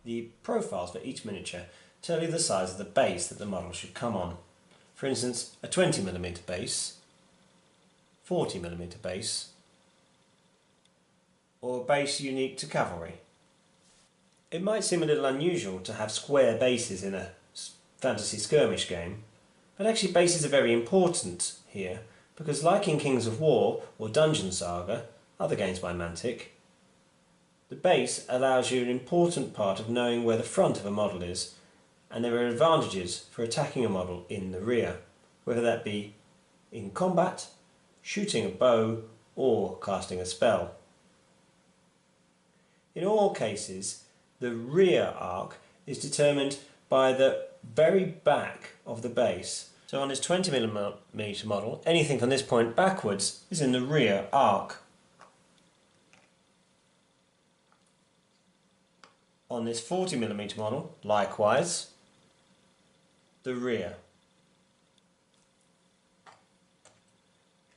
The profiles for each miniature tell you the size of the base that the model should come on. For instance, a 20mm base, 40mm base, or a base unique to cavalry. It might seem a little unusual to have square bases in a Fantasy Skirmish game, but actually bases are very important here, because like in Kings of War or Dungeon Saga, other games by Mantic, the base allows you an important part of knowing where the front of a model is, and there are advantages for attacking a model in the rear, whether that be in combat, shooting a bow, or casting a spell. In all cases, the rear arc is determined by the very back of the base. So on this 20mm model, anything from this point backwards is in the rear arc. On this 40mm model, likewise, the rear.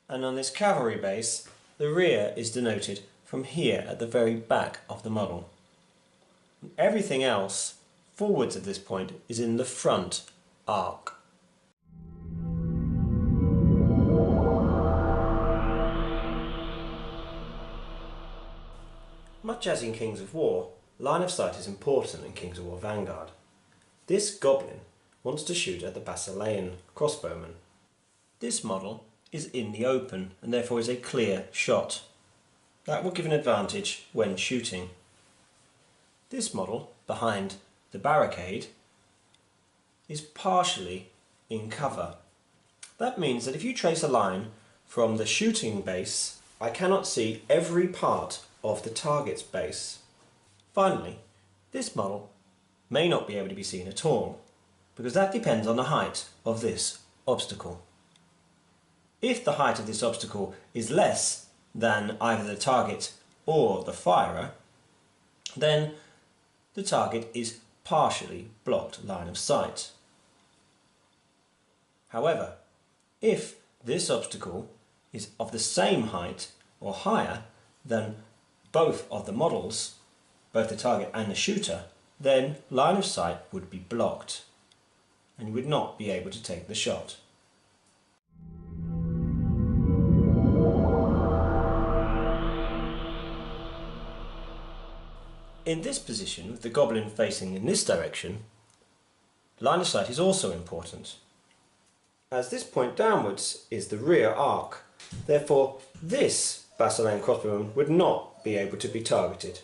And on this cavalry base, the rear is denoted from here at the very back of the model. Everything else forwards at this point is in the front arc. Much as in Kings of War, line of sight is important in Kings of War Vanguard. This goblin wants to shoot at the Basilean crossbowman. This model is in the open and therefore is a clear shot. That will give an advantage when shooting. This model, behind the barricade, is partially in cover. That means that if you trace a line from the shooting base, I cannot see every part of the target's base. Finally, this model may not be able to be seen at all, because that depends on the height of this obstacle. If the height of this obstacle is less than either the target or the firer, then the target is partially blocked line of sight. However, if this obstacle is of the same height or higher than both of the models, both the target and the shooter, then line of sight would be blocked and you would not be able to take the shot. In this position, with the goblin facing in this direction, line of sight is also important, as this point downwards is the rear arc. Therefore, this Basilean crossbowman would not be able to be targeted.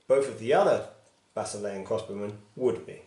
Both of the other Basilean crossbowmen would be.